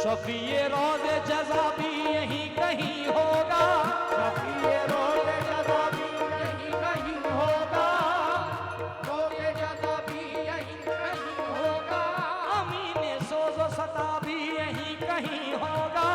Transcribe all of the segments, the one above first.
शफीए रोज़े जज़ा भी यहीं कहीं होगा, शफीए रोज़े जज़ा भी यहीं कहीं होगा, रोज़े जज़ा भी यहीं कहीं होगा। अमीने सोज़ो सता भी यहीं कहीं होगा,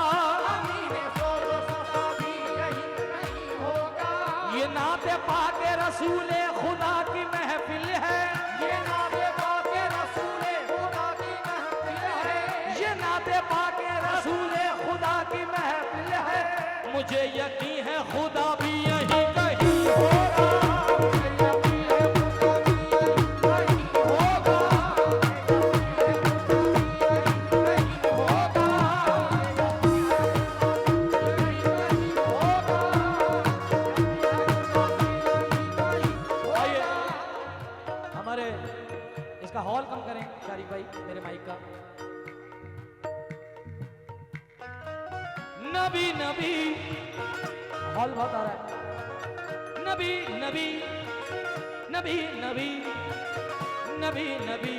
अमीने सोज़ो सता भी यहीं कहीं होगा। ये नाते पाके रसूले खुदा की महफिल है, ये नाते पाके रसूले खुदा की महफिल है, ये नाते पाके रसूले खुदा की महफिल है। मुझे यकीन है खुदा भी यहीं कहीं होगा, मुझे यकीन है खुदा भी यहीं कहीं होगा, मुझे यकीन है खुदा भी यहीं होगा। आइए हमारे इसका हॉल कम करें शारिक भाई, मेरे माइक का। नबी नबी हॉल बहुत आ रहा है। नबी नबी नबी नबी नबी नबी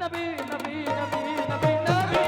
नबी नबी नबी नबी नबी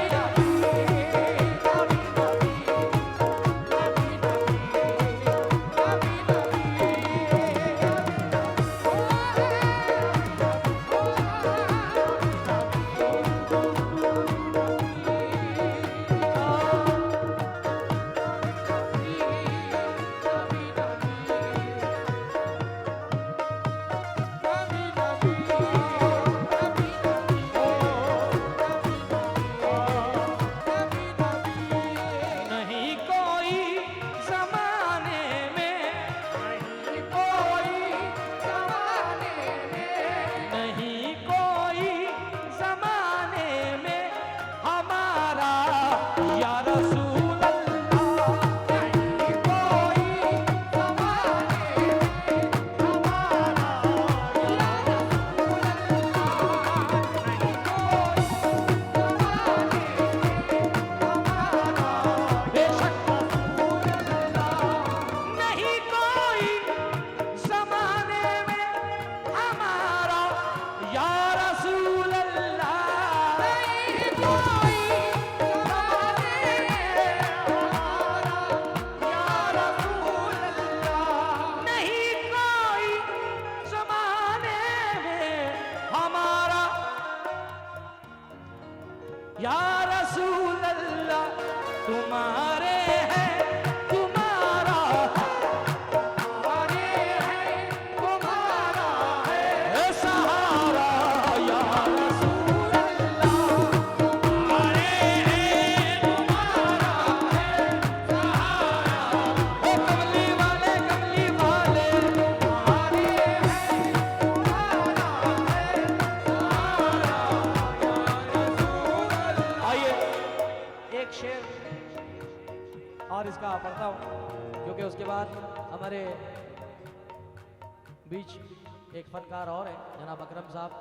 नहीं कोई जमाने में, नहीं कोई जमाने में हमारा या रसूल बेशक नहीं कोई जमाने में हमारा या रसूल अल्लाह, नहीं कोई जमाने में हमारा या रसूल अल्लाह। तुम्हारे हैं तुम्हारा है सहारा या रसूल अल्लाह। तुम्हारे हैं तुम्हारा है सहारा, ओ कमली वाले तुम्हारे आइए एक शेर और इसका पढ़ता हूँ, क्योंकि उसके बाद हमारे बीच एक फनकार और है जनाब अकरम साहब,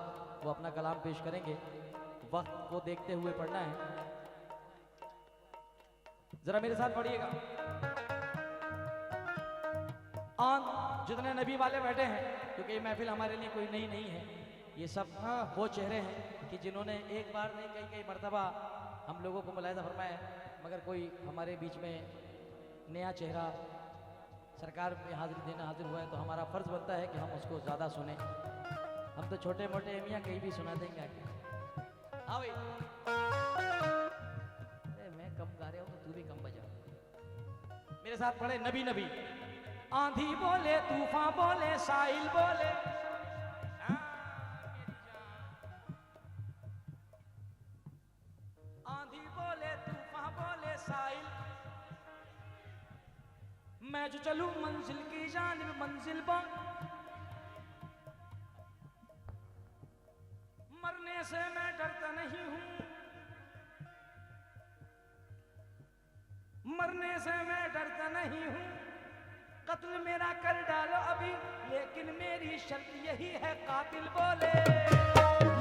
वो अपना कलाम पेश करेंगे। वक्त को देखते हुए पढ़ना है, जरा मेरे साथ पढ़िएगा। आन जितने नबी वाले बैठे हैं, क्योंकि ये महफिल हमारे लिए कोई नई नहीं है, ये सब वो चेहरे हैं कि जिन्होंने एक बार नहीं कई कई मरतबा हम लोगों को मुलाहिज़ा फरमाया है, मगर कोई हमारे बीच में नया चेहरा सरकार में हाजिरी देना हाजिर हुआ है, तो हमारा फ़र्ज़ बनता है कि हम उसको ज़्यादा सुने। हम तो छोटे मोटे मियाँ कहीं भी सुना देंगे आके। हाँ भाई, अरे मैं कम गा रहा हूँ तो तू भी कम बजा। मेरे साथ पढ़े नबी नबी। आंधी बोले तूफान बोले साहिल बोले, आंधी बोले तूफान बोले साहिल, मैं जो चलूं मंजिल की जानिब मंजिल पर, मरने से मैं डरता नहीं हूं, मरने से मैं डरता नहीं हूं, कत्ल मेरा कर डालो अभी, लेकिन मेरी शर्त यही है कातिल बोले,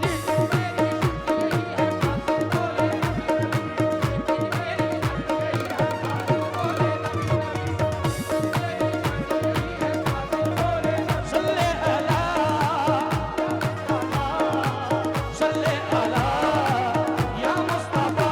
लेकिन मेरी शर्त यही है कातिल बोले, लेकिन मेरी शर्त यही है कातिल बोले, सल्ले अला सल्ले अला या मुस्तफा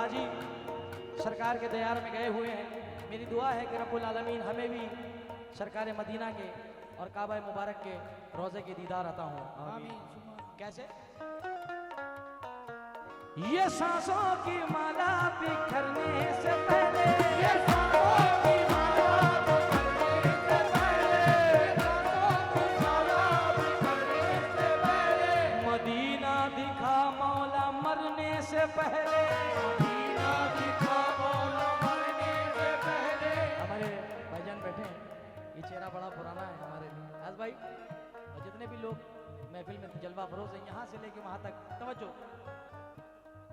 हाजी सरकार के दयार में गए हुए हैं। मेरी दुआ है कि रब्बुल आलमीन हमें भी सरकार मदीना के और काबा मुबारक के रोज़े के दीदार अता हो। आमीन। कैसे? ये सांसों की माला बिखरने से पहले, ये सांसों की माला बिखरने से पहले, सांसों की माला बिखरने से पहले, मदीना दिखा मौला मरने से पहले, मदीना दिखा मौला मरने से पहले। हमारे भाईजान बैठे हैं, ये चेहरा बड़ा पुराना है हमारे लिए। आज भाई और जितने भी लोग महफिल में जलवा फरोज हैं, यहाँ से लेके वहाँ तक तवज्जो।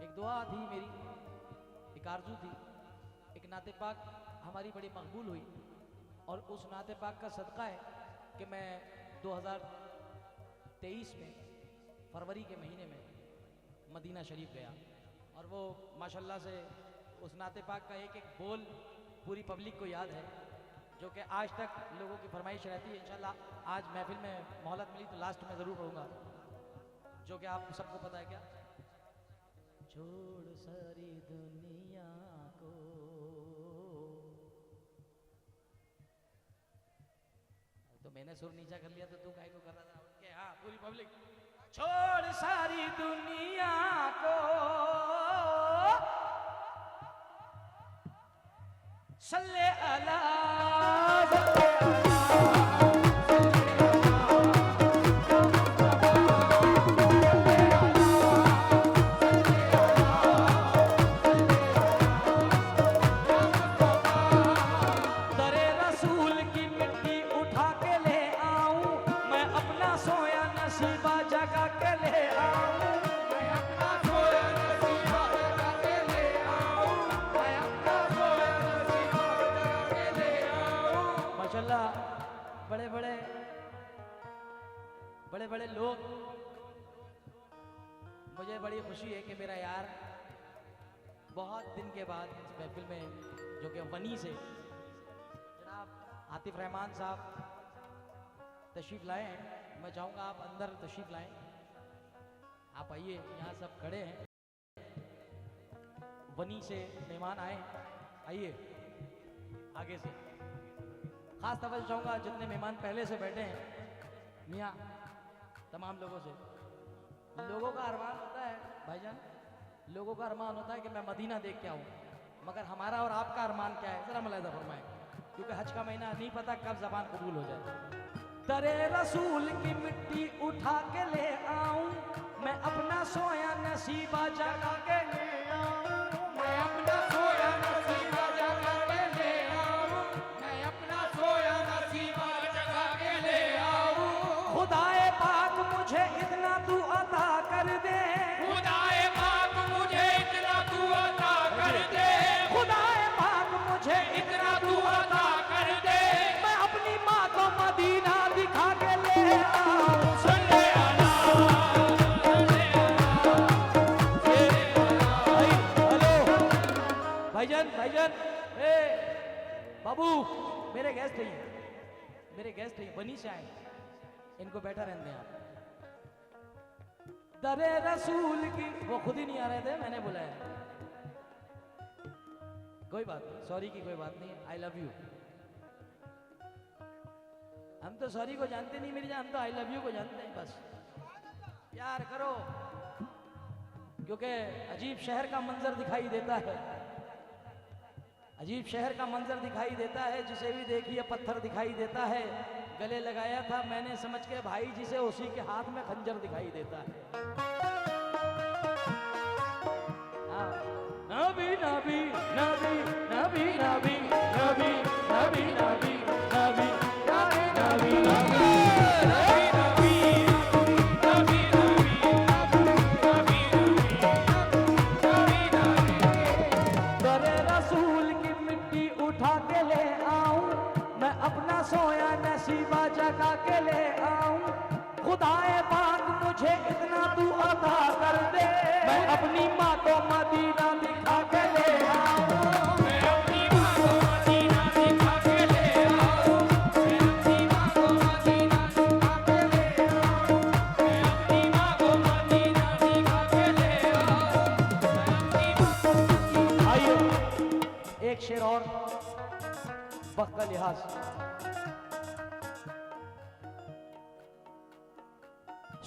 एक दुआ थी मेरी, एक आरजू थी, एक नाते पाक हमारी बड़ी मकबूल हुई और उस नाते पाक का सदका है कि मैं 2023 में फरवरी के महीने में मदीना शरीफ गया और वो माशाल्लाह से उस नाते पाक का एक एक बोल पूरी पब्लिक को याद है, जो कि आज तक लोगों की फरमाइश रहती है। इंशाल्लाह आज महफिल में मोहलत मिली तो लास्ट में ज़रूर रहूँगा, जो कि आप सबको पता है। क्या? छोड़ सारी दुनिया को, तो मैंने सुर नीचा कर लिया तो तू काहे को कर रहा था? के हाँ पूरी पब्लिक, छोड़ सारी दुनिया को, सल्ले अला बड़े बड़े लोग। मुझे बड़ी खुशी है कि मेरा यार बहुत दिन के बाद इस महफिल में, जो कि वनी से जनाब आतिफ रहमान साहब तशरीफ़ लाए हैं। मैं चाहूँगा आप अंदर तशरीफ़ लाएं, आप आइए, यहाँ सब खड़े हैं, वनी से मेहमान आए, आइए आगे से। खास तवज्जो चाहूँगा जितने मेहमान पहले से बैठे हैं, मियाँ तमाम लोगों से। लोगों का अरमान होता है भाईजान, लोगों का अरमान होता है कि मैं मदीना देख के आऊँ, मगर हमारा और आपका अरमान क्या है? ज़रा मुलाहिज़ा फरमाएं, क्योंकि हज का महीना नहीं पता कब ज़बान कबूल हो जाए। दरे रसूल की मिट्टी उठा के ले आऊं, मैं अपना सोया नसीबा जगा के ले आऊं, मैं अपना सोया नसीबा जगा के ले आऊं, मैं अपना सोया नसीबा जगा के ले आऊं। खुदाए पाक मुझे इतना तू अता कर दे, खुदाए पाक मुझे इतना तू अता कर दे, खुदाए पाक मुझे इतना तू अता कर दे। मैं अपनी माँ को मदीना दिखा के ले आऊं। सल्ले अला भाईजान भाईजान, ए बाबू, मेरे गेस्ट हैं, मेरे गेस्ट हैं, बनी से आए, इनको बैठा रहने दें आप। दरे रसूल की, वो खुद ही नहीं आ रहे थे, मैंने बुलाया। कोई बात नहीं, सॉरी की कोई बात नहीं, आई लव यू। हम तो सॉरी को जानते नहीं मेरी जान, हम तो आई लव यू को जानते हैं। बस प्यार करो, क्योंकि अजीब शहर का मंजर दिखाई देता है, अजीब शहर का मंजर दिखाई देता है, जिसे भी देखिए पत्थर दिखाई देता है। गले लगाया था मैंने समझ के भाई जिसे, उसी के हाथ में खंजर दिखाई देता है। हाँ। नबी नबी नबी नबी नबी नबी नबी नबी नबी नबी नबी दरे रसूल की मिट्टी उठा के ले आऊं, मैं अपना सोया नसीबा जगा के ले आऊं। खुदाए पाक मुझे इतना तू अता कर दे, मैं अपनी माँ को मदीना दिखा के ले आऊं। मैं अपनी माँ को मदीना दिखा के ले आऊं, मैं अपनी माँ को मदीना दिखा के ले आऊं, मैं अपनी माँ को मदीना दिखा के ले आऊं, मैं अपनी माँ को मदीना लिहाज।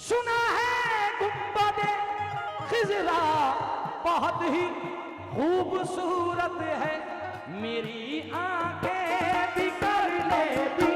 सुना है गुंबदे खिजरा बहुत ही खूबसूरत है, मेरी आंखें भी कर लेती